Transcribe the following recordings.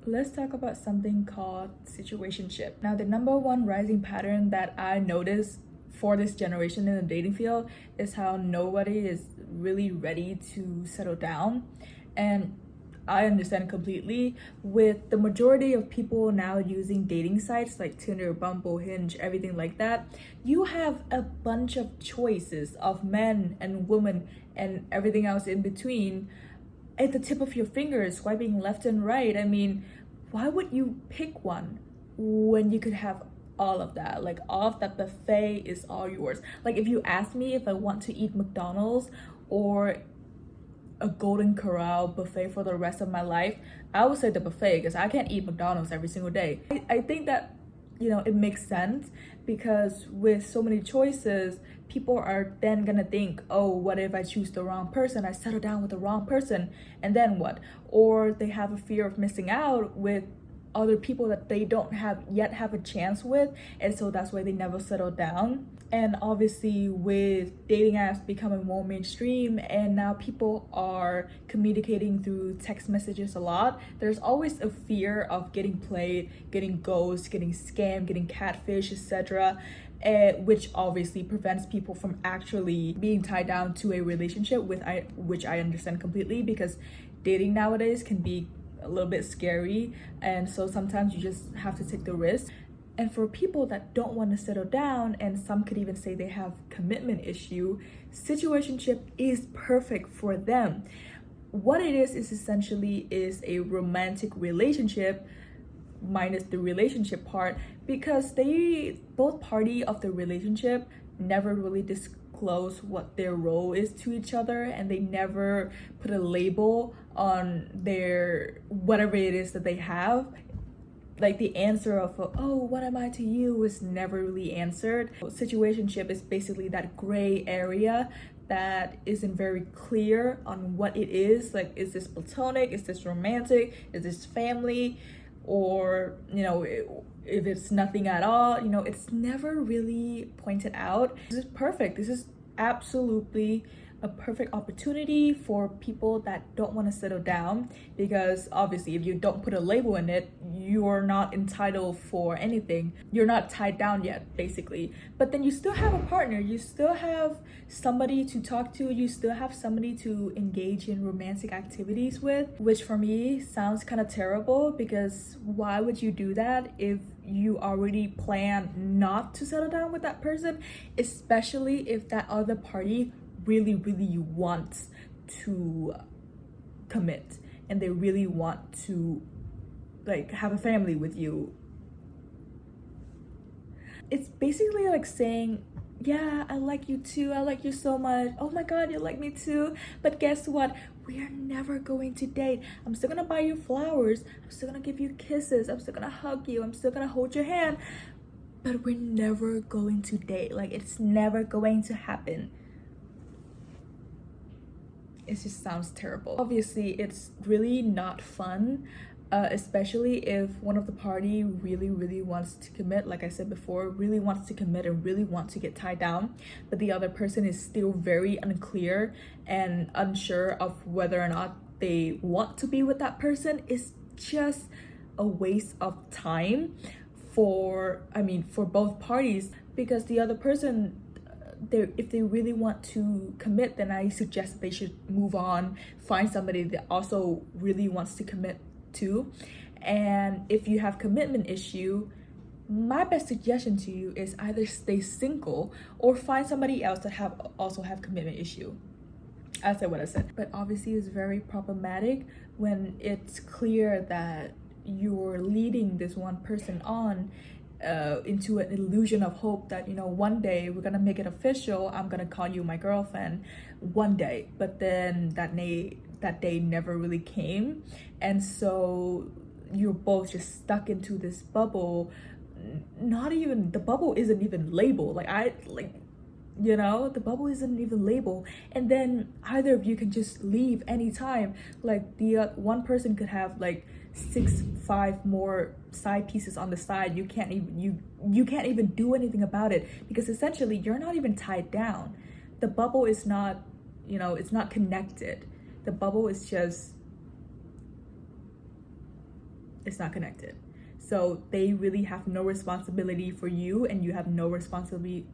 Let's talk about something called situationship. Now, the number one rising pattern that I notice for this generation in the dating field is how nobody is really ready to settle down. And I understand completely. With the majority of people now using dating sites like Tinder, Bumble, Hinge, everything like that, you have a bunch of choices of men and women and everything else in between at the tip of your fingers, swiping left and right. I mean, why would you pick one when you could have all of that? Like, all of that buffet is all yours. Like, if you ask me if I want to eat McDonald's or a Golden Corral buffet for the rest of my life, I would say the buffet because I can't eat McDonald's every single day. I think that, it makes sense because with so many choices, people are then gonna think, oh, what if I choose the wrong person? I settle down with the wrong person, and then what? Or they have a fear of missing out with other people that they don't have a chance with, and so that's why they never settle down. And obviously with dating apps becoming more mainstream and now people are communicating through text messages a lot, there's always a fear of getting played, getting ghosted, getting scammed, getting catfish, etc., which obviously prevents people from actually being tied down to a relationship, which I understand completely, because dating nowadays can be a little bit scary, and so sometimes you just have to take the risk. And for people that don't want to settle down, and some could even say they have commitment issue, situationship is perfect for them. What it is essentially is a romantic relationship minus the relationship part, because they both party of the relationship never really disclose what their role is to each other, and they never put a label on their whatever it is that they have. Like, the answer of, oh, what am I to you, is never really answered. Situationship is basically that gray area that isn't very clear on what it is. Like, is this platonic, is this romantic, is this family, or if it's nothing at all, it's never really pointed out. This is perfect. This is absolutely a perfect opportunity for people that don't want to settle down, because obviously if you don't put a label in it, you're not entitled for anything. You're not tied down yet, basically. But then you still have a partner, you still have somebody to talk to, you still have somebody to engage in romantic activities with, which for me sounds kind of terrible, because why would you do that if you already plan not to settle down with that person, especially if that other party really wants to commit and they really want to like have a family with you. It's basically like saying, yeah, I like you too, I like you so much, oh my god, you like me too, but guess what, we are never going to date. I'm still gonna buy you flowers, I'm still gonna give you kisses, I'm still gonna hug you, I'm still gonna hold your hand, but we're never going to date. Like, it's never going to happen. It just sounds terrible. Obviously, it's really not fun, especially if one of the party really wants to commit, like I said before, really wants to commit and really wants to get tied down, but the other person is still very unclear and unsure of whether or not they want to be with that person. Is just a waste of time for both parties, because the other person, if they really want to commit, then I suggest that they should move on, find somebody that also really wants to commit to. And if you have commitment issue, my best suggestion to you is either stay single or find somebody else that also have commitment issue. I said what I said. But obviously it's very problematic when it's clear that you're leading this one person on into an illusion of hope that one day we're gonna make it official, I'm gonna call you my girlfriend one day, but then that day never really came, and so you're both just stuck into this bubble. Not even the bubble isn't even labeled. The bubble isn't even labeled, and then either of you can just leave anytime. Like, the one person could have like 5 more side pieces on the side. You can't even do anything about it, because essentially you're not even tied down. The bubble is not, it's not connected. The bubble is just it's not connected. So they really have no responsibility for you, and you have no responsibility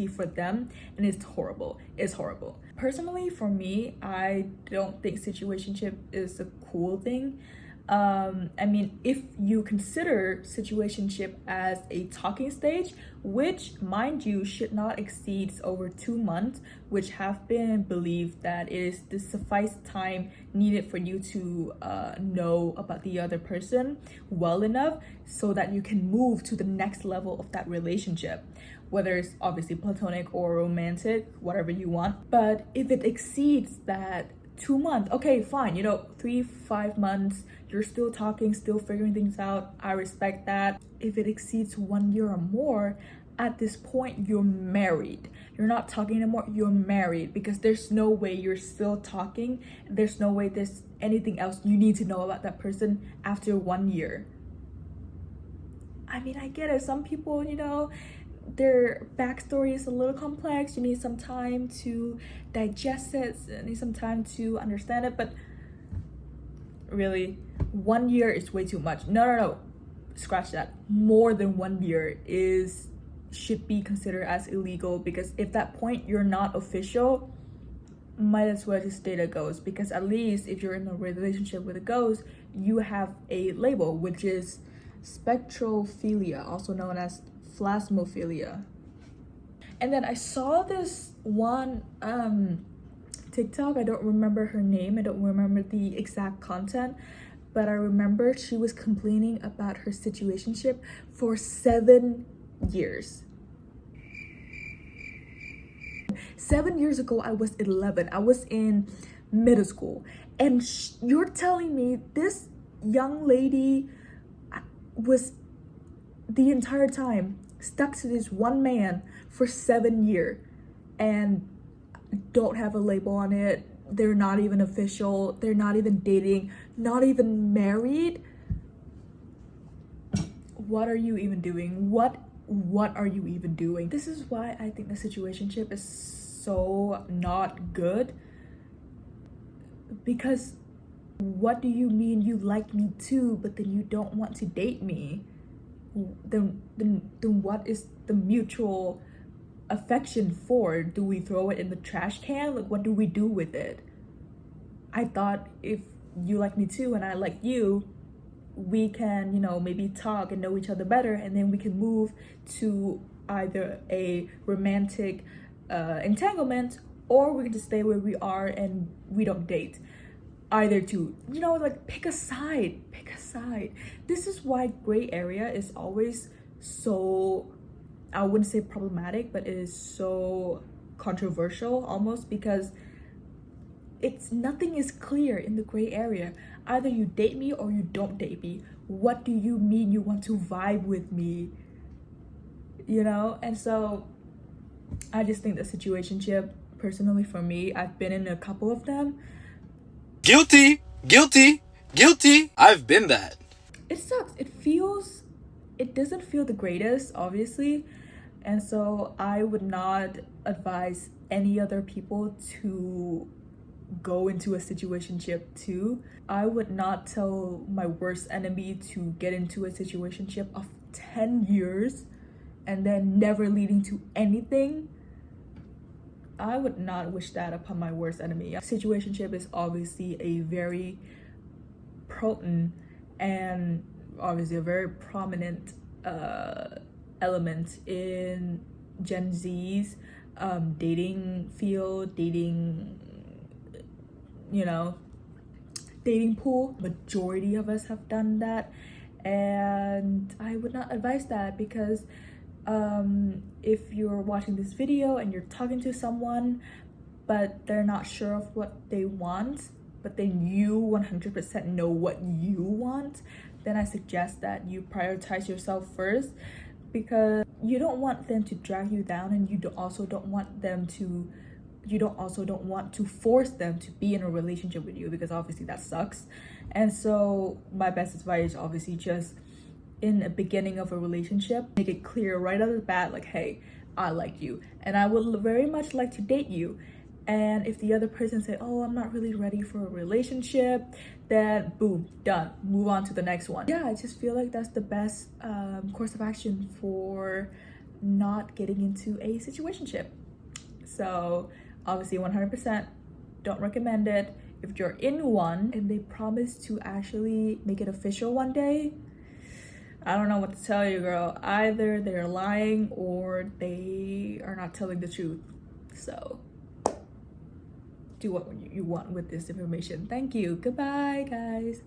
for them, and it's horrible. It's horrible. Personally, for me, I don't think situationship is a cool thing. I mean, if you consider situationship as a talking stage, which, mind you, should not exceed over 2 months, which have been believed that it is the suffice time needed for you to know about the other person well enough so that you can move to the next level of that relationship, whether it's obviously platonic or romantic, whatever you want. But if it exceeds that 2 months, okay, fine, 3-5 months, you're still talking, still figuring things out, I respect that. If it exceeds 1 year or more, at this point you're married. You're not talking anymore, you're married, because there's no way you're still talking. There's no way there's anything else you need to know about that person after 1 year. I mean, I get it. Some people, their backstory is a little complex. You need some time to digest it, you need some time to understand it, but really, 1 year is way too much. No, scratch that. More than 1 year should be considered as illegal, because if that point you're not official, might as well just date a ghost, because at least if you're in a relationship with a ghost, you have a label, which is spectrophilia, also known as phasmophilia. And then I saw this one TikTok. I don't remember her name, I don't remember the exact content, but I remember she was complaining about her situationship for 7 years. 7 years ago, I was 11. I was in middle school, and you're telling me this young lady was the entire time stuck to this one man for 7 years and don't have a label on it. They're not even official, they're not even dating, not even married. What are you even doing? What are you even doing? This is why I think the situationship is so not good, because what do you mean you like me too, but then you don't want to date me? Then what is the mutual affection for? Do we throw it in the trash can? Like, what do we do with it? I thought if you like me too and I like you, we can, maybe talk and know each other better, and then we can move to either a romantic entanglement, or we can just stay where we are and we don't date. Either two, pick a side. This is why gray area is always so, I wouldn't say problematic, but it is so controversial almost, because nothing is clear in the gray area. Either you date me or you don't date me. What do you mean you want to vibe with me? And so I just think the situationship, personally for me, I've been in a couple of them. Guilty. I've been that. It sucks. It doesn't feel the greatest, obviously. And so I would not advise any other people to go into a situationship too. I would not tell my worst enemy to get into a situationship of 10 years and then never leading to anything. I would not wish that upon my worst enemy. Situationship is obviously a very potent and obviously a very prominent element in Gen Z's dating field, dating pool. Majority of us have done that, and I would not advise that, because if you're watching this video and you're talking to someone but they're not sure of what they want, but then you 100% know what you want, then I suggest that you prioritize yourself first, because you don't want them to drag you down, and you also don't want to force them to be in a relationship with you, because obviously that sucks. And so my best advice is obviously just in the beginning of a relationship, make it clear right out of the bat, like, hey, I like you and I would very much like to date you. And if the other person say, oh, I'm not really ready for a relationship, then boom, done, move on to the next one. Yeah, I just feel like that's the best course of action for not getting into a situationship. So obviously 100% don't recommend it. If you're in one and they promise to actually make it official one day, I don't know what to tell you, girl. Either they're lying or they are not telling the truth. So do what you want with this information. Thank you. Goodbye, guys.